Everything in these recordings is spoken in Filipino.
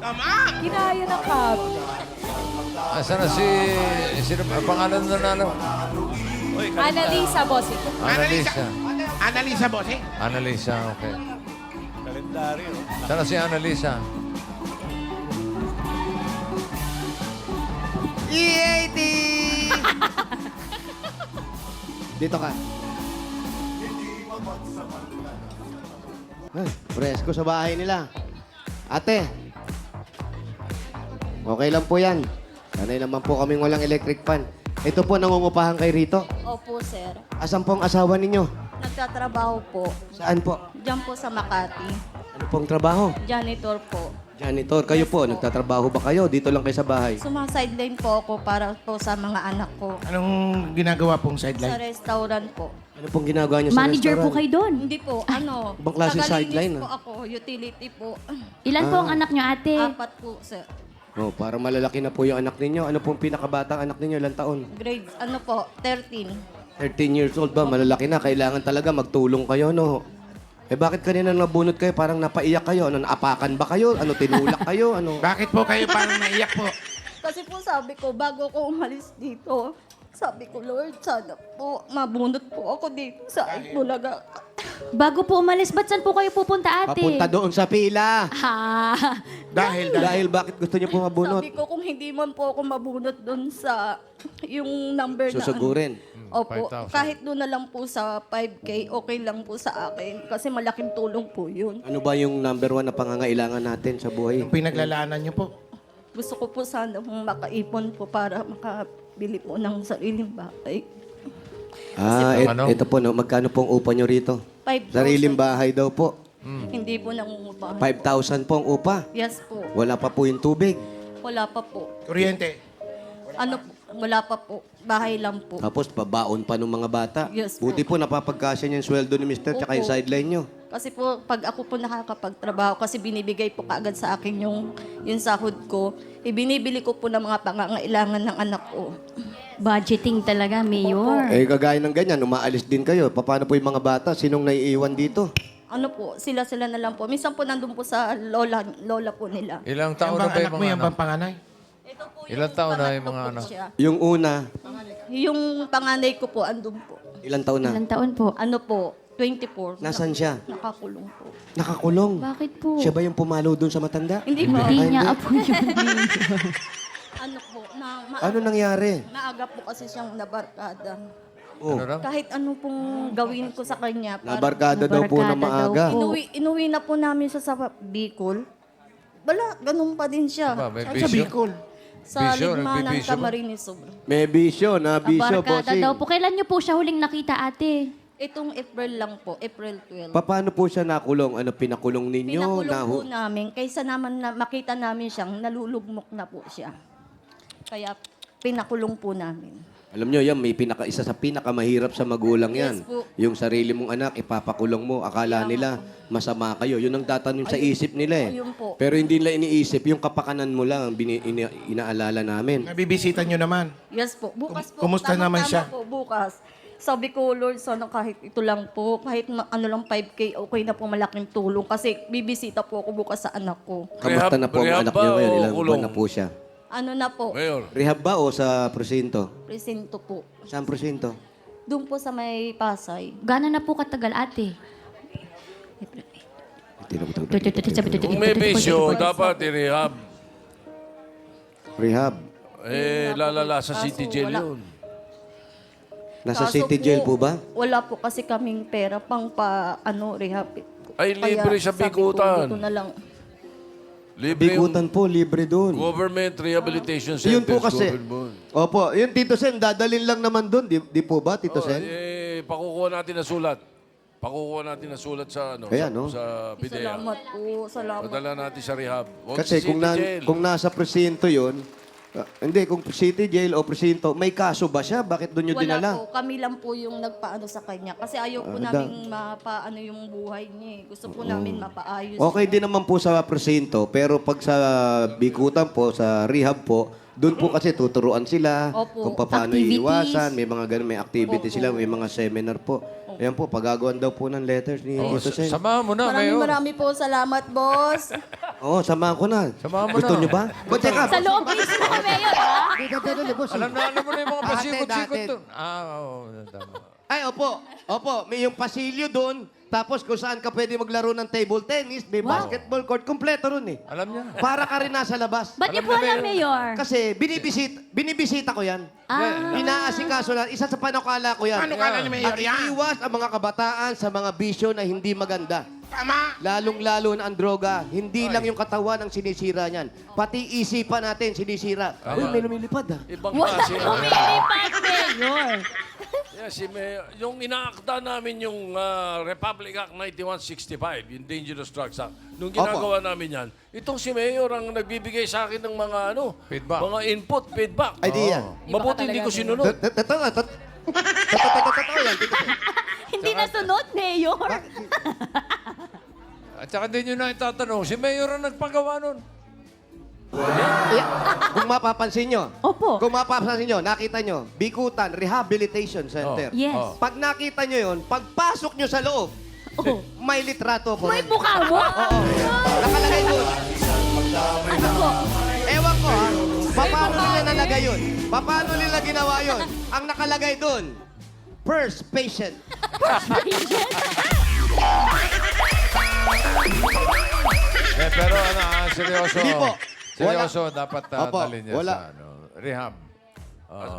Tama! Kinaya ng cab. Asan na sino ang pangalan na nanalo? Uy, Annalisa, bossing. Annalisa. Annalisa, bossing. Annalisa, okay. Kalendaryo. Saan na si Annalisa? E80! Dito ka. Ay, presko sa bahay nila. Ate, okay lang po yan. Sanay naman po kaming walang electric fan. Ito po, nangungupahan kay rito. Opo, sir. Asan po ang asawa ninyo? Nagtatrabaho po. Saan po? Diyan po sa Makati. Ano pong trabaho? Janitor po. Janitor, kayo po, nagtatrabaho ba kayo? Dito lang kayo sa bahay. Sumasideline po ako para po sa mga anak ko. Anong ginagawa pong Sa sideline? restaurant po. Ano pong ginagawa niyo sa Manager po restaurant? kayo doon. Hindi po, ano. Ibang klase tagalinis sideline, po ako, utility po. Ilan po ang anak nyo, ate? 4 po, sir. Oh, para malalaki na po yung anak ninyo. Ano pong pinakabatang anak ninyo? Ilang taon? Grades, ano po, 13. 13 years old ba? Malalaki na. Kailangan talaga magtulong kayo, no? Eh bakit kanina nabunot kayo? Parang napaiyak kayo. Ano, naapakan ba kayo? Ano, tinulak kayo? Ano? Bakit po kayo parang naiyak po? Kasi po sabi ko, bago ko umalis dito, sabi ko, Lord, sana po mabunot po ako dito sa Bulaga. Bago po umalis, ba't saan po kayo pupunta, ate? Papunta doon sa pila. Ha? Dahil bakit gusto niyo po mabunot? Sabi ko, kung hindi man po ako mabunot doon sa yung number na... Susugurin. Opo, 5,000. kahit doon na lang po sa 5K, okay lang po sa akin. Kasi malaking tulong po yun. Ano ba yung number one na pangangailangan natin sa buhay? Yung pinaglalaanan niyo po. Gusto ko po sana makaipon po para makabili po ng sariling bahay. Ano? Ito po, no? Magkano pong upa nyo rito? 5,000. Sariling bahay daw po. Hindi po nangungupahan. 5,000 po ang upa. Yes po. Wala pa po yung tubig. Wala pa po. Kuryente. Ano po? Wala pa po. Bahay lang po. Tapos pabaon pa ng mga bata. Yes po. Buti po napapagkasya niyo yung sweldo ni Mr. tsaka yung Opo. sideline nyo. Kasi po, pag ako po nakakapagtrabaho, kasi binibigay po kaagad sa akin yung sahod ko, ibinibili ko po ng mga pangangailangan ng anak ko. Budgeting talaga, Mayor. Eh, kagaya ng ganyan, umaalis din kayo. Paano po yung mga bata? Sinong naiiwan dito? Ano po, sila-sila na lang po. Minsan po nandun po sa lola po nila. Ilang Yung taon na bang ba anak yung mo, mga yung anak? bang panganay? Ito po Ilang taon na yung pangatlo mga po anak? siya. Yung una, Yung panganay ko po, andun po. ilang taon na? Ilang taon po? Ano po, 24. Nasaan siya? Nakakulong po. Nakakulong. Bakit po? Siya ba yung pumalo doon sa matanda? Hindi po. Hindi niya apo yun. Ano po, Ano nangyari? maaga po kasi siyang nabarkada. Oh, Ano raw? Kahit ano pong gawin ko sa kanya. nabarkada daw po na Nabarkada daw maaga. po. Inuwi na po namin siya sa Bicol. Wala, ganun pa din siya. Ba, may Saan sa bisyo? Bicol? Sa Bisyo? Ligma ng Nagbibisyo ba? Camarines Sur. May bisyo, na bisyo, Barkada bossing. daw po. Kailan niyo po siya huling nakita, ate? Itong April lang po, April 12. Paano po siya nakulong? Ano, pinakulong ninyo? Pinakulong po namin, kaysa naman na makita namin siyang nalulugmok na po siya. Kaya pinakulong po namin. Alam nyo, yan, may isa sa pinakamahirap sa magulang yan. Yes po. Yung sarili mong anak, ipapakulong mo. Akala nila, masama kayo. Yun ang tatanim sa isip nila eh. Ayun po. Pero hindi nila iniisip, yung kapakanan mo lang ang inaalala namin. Nabibisita niyo naman. Yes po. Bukas po. Kumusta naman siya? Po, bukas. Sabi ko, Lord, sana kahit ito lang po, kahit ano lang 5K, okay na po malaking tulong. Kasi bibisita po ako bukas sa anak ko. Kamusta na po ang Rehab anak nyo ba ngayon? o Ilang kulong? buwan na po siya? Ano na po, Mayor, Rehab ba o sa presinto? presento po. Saan presinto? Doon po sa may Pasay. Gano'n na po katagal, ate? kung may bisyo, dapat i-rehab. Rehab. Lalala sa Kaso city jail wala. yun. Nasa Kaso city jail po ba? Wala po kasi kaming pera pang rehab. Ay, libre sa sabi Bikutan. ko, dito na lang. Libre yung Bikutan po, libre doon. government rehabilitation centers. Yun po kasi. government. Opo, yun Tito Sen, dadalin lang naman doon. Di po ba, Tito Sen? Pakukuha natin na sulat. Pakukuha natin na sulat sa Ayan, no? sa PIDEA. Salamat po, salamat. Padala natin sa rehab. Huwag Kasi sa city jail. kung nasa presinto yun, hindi, kung city jail o presinto, may kaso ba siya? Bakit doon nyo Wala dinala? po, kami lang po yung nagpaano sa kanya. Kasi ayaw po namin mapaano yung buhay niya. Gusto po namin mapaayos. Okay din naman po sa presinto, pero pag sa Bikutan po, sa rehab po, doon po kasi tuturuan sila Opo. kung paano Activities. iiwasan, may mga ganun, may activity Opo. sila, may mga seminar po. Ayan po, pagagawan daw po ng letters ni Tito Sen. Samahan mo na, Mayor. Maraming po salamat, boss. Oo, samahan ko na. Samahan mo Gusto na. nyo ba? O, teka. Sa loob mismo, Mayor, ha? Alam mo na yung mga pasikot-sikot Dati. doon. Oo, tama. Ay, opo. Opo, may yung pasilyo doon. Tapos kung saan ka pwede maglaro ng table tennis, may basketball court. Kompleto ron eh. Alam niya. Para ka rin nasa labas. Ba't niyo Alam po na, alam, Mayor? Kasi binibisita ko yan. Ah. Inaasikaso na. Isa sa panukala ko yan. Paano ka na ni Mayor At yan? iiwas ang mga kabataan sa mga bisyo na hindi maganda. Tama. Lalong-lalo na ang droga. Hindi lang yung katawan ang sinisira niyan. Pati isipan natin sinisira. Uy, may lumilipad ah. Ibang Wala klase. lumilipad, Mayor. Yeah, si Mayor, yung inaakda namin yung Republic Act 9165, yung Dangerous Drugs Act, nung ginagawa namin yan, itong si Mayor ang nagbibigay sa akin ng mga Feedback. mga input, feedback. Idea. Mabuti hindi ko sinunod. Totoo nga. Totoo yan. Hindi nasunod, Mayor. At saka din nyo na itatanong, si Mayor ang nagpagawa nun. Kung mapapansin nyo, Opo. kung mapapansin nyo, nakita nyo, Bikutan Rehabilitation Center. Yes. Pag nakita nyo yun, pagpasok nyo sa loob, Oh. may litrato ko. May rin. mukha mo? Oo. Nakalagay doon. Ano po? Ewan ko ha, paano nila nalagay yun? Paano nila ginawa yun? Ang nakalagay doon, first patient. Pero seryoso. Hindi po. Seryoso, dapat Opo, talin niya wala. sa rehab.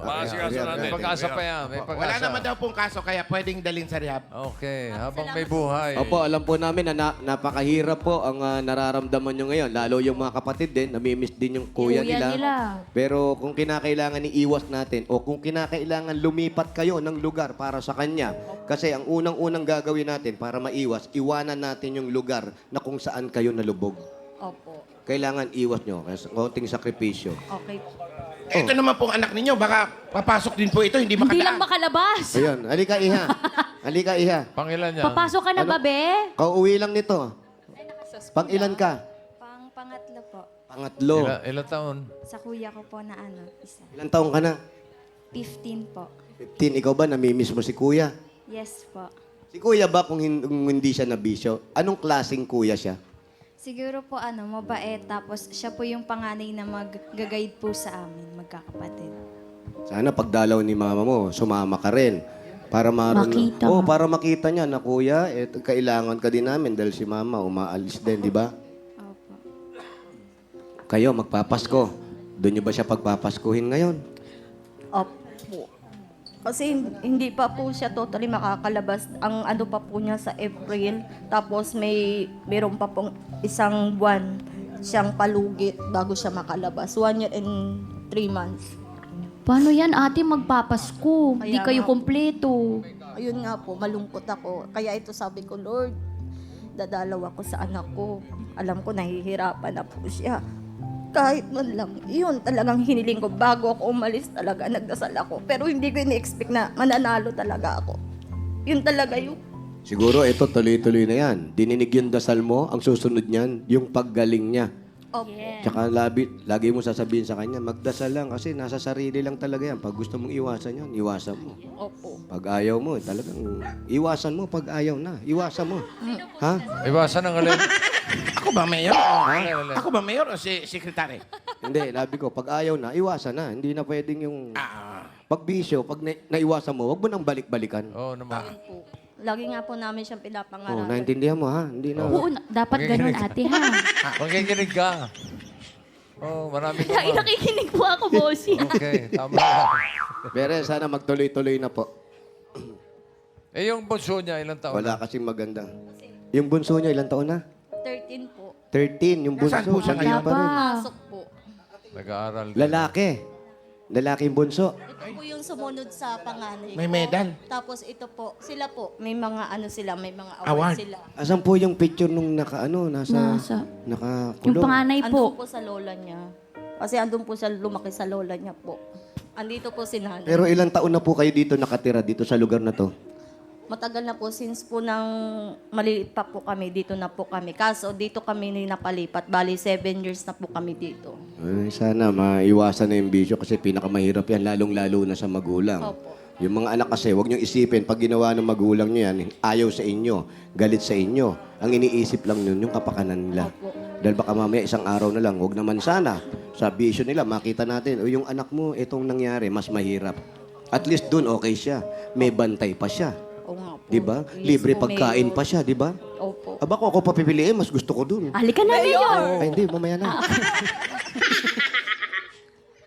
Maasikaso natin. May pag-asa pa yan, may pag-asa. Wala naman daw pong kaso, kaya pwedeng dalhin sa rehab. Okay, habang may buhay. Opo, alam po namin na, napakahirap po ang nararamdaman nyo ngayon. Lalo yung mga kapatid din, namimiss din yung kuya nila. Pero kung kinakailangan iiwas natin o kung kinakailangan lumipat kayo ng lugar para sa kanya, kasi ang unang-unang gagawin natin para maiwas, iwanan natin yung lugar na kung saan kayo nalubog. Opo. Kailangan iwas nyo, kasi konting sakripisyo. Okay po. Ito naman pong anak ninyo, baka papasok din po ito, hindi Hindi lang makadaan. makalabas. Ayun, halika iha. Halika iha. Pangilan niya? Papasok ka na ba, be? Kauwi lang nito. Pang ilan ka? Pangatlo po. Pangatlo. Ilan taon? Sa kuya ko po na isa. Ilan taong ka na? 15 po. 15. Ikaw ba, namimiss mo si kuya? Yes po. Si kuya ba kung hindi siya nabisyo, anong klaseng kuya siya? Siguro po mabait. Tapos siya po yung panganay na mag-guide po sa amin, magkakapatid. Sana pagdalaw ni mama mo, sumama ka rin. Para Makita. para makita niya na kuya, kailangan ka din namin dahil si mama umaalis din, di ba? Opo. Kayo, magpapasko. Doon niyo ba siya pagpapaskuhin ngayon? Opo. Kasi hindi pa po siya totally makakalabas. Ang ano pa po niya sa April. Tapos meron pa pong isang buwan siyang palugit bago siya makalabas. 1 year and 3 months. Paano yan, ate, magpapasko? Hindi Kaya kayo nga. kumpleto. Ayun nga po, malungkot ako. Kaya ito sabi ko, Lord, dadalaw ako sa anak ko. Alam ko, nahihirapan na po siya. Kahit man lang, yun talagang hiniling ko. Bago ako umalis talaga, nagdasal ako. Pero hindi ko ini-expect na mananalo talaga ako. Yun talaga yun. Siguro ito, tuloy-tuloy na yan. Dininig yung dasal mo, ang susunod niyan, yung paggaling niya. Opo. Tsaka lagi mo sasabihin sa kanya, magdasal lang kasi nasa sarili lang talaga yan. Pag gusto mong iwasan yan, iwasan mo. Opo. Pag ayaw mo, talagang iwasan mo pag ayaw na. Iwasan mo. Ha? Iwasan ang alin. Ako ba, Mayor? Ako ba, Mayor o si Secretary? Hindi, labi ko, pag ayaw na, iwasan na. Hindi na pwedeng yung pagbisyo, pag naiwasan mo, wag mo nang balik-balikan. Oo naman. Po. Lagi nga po namin siyang Oh, pinapangarap. naintindihan mo ha? Hindi na. Oo, dapat ganun, ate, ha? Makikinig ka. Oo, marami ka Ay, nakikinig po ako, bossy. Okay, tama lang. Pero sana magtuloy-tuloy na po. Eh, yung bunso niya, ilang taon? Wala kasing maganda. Yung bunso niya, ilang taon na? 13 po. 13, yung bunso. Nasaan po siya Kanina ngayon? pa rin. Pasok po. Nag-aaral. Lalaki. Lalaki yung bunso. Ito po yung sumunod sa panganay May ko. medal. Tapos ito po, sila po, may mga ano sila, may mga Award. award sila. Asan po yung picture nung nasa Yung nakakulong? panganay Andun po. po sa lola niya. Kasi andun po siya lumaki sa lola niya po. Andito po si nanay. Pero ilang taon na po kayo dito nakatira, dito sa lugar na to? Matagal na po, since po nang maliliit pa po kami, dito na po kami. Kaso dito kami napalipat. Bali, 7 years na po kami dito. Ay, sana maiwasan na yung bisyo kasi pinakamahirap yan, lalong-lalo na sa magulang. Opo. Yung mga anak kasi, huwag niyong isipin, pag ginawa ng magulang niyo yan, ayaw sa inyo, galit sa inyo. Ang iniisip lang nun, yung kapakanan nila. Opo. Dahil baka mamaya isang araw na lang, huwag naman sana. Sa vision nila, makita natin, o yung anak mo, itong nangyari, mas mahirap. At least dun, okay siya. May bantay pa siya. Oo nga po. Di ba? Yes Libre po, pagkain Mayor. pa siya, di ba? Opo. Aba, kung ako papipiliin, mas gusto ko dun. Halika na, Mayor. Ay, hindi, mamaya na.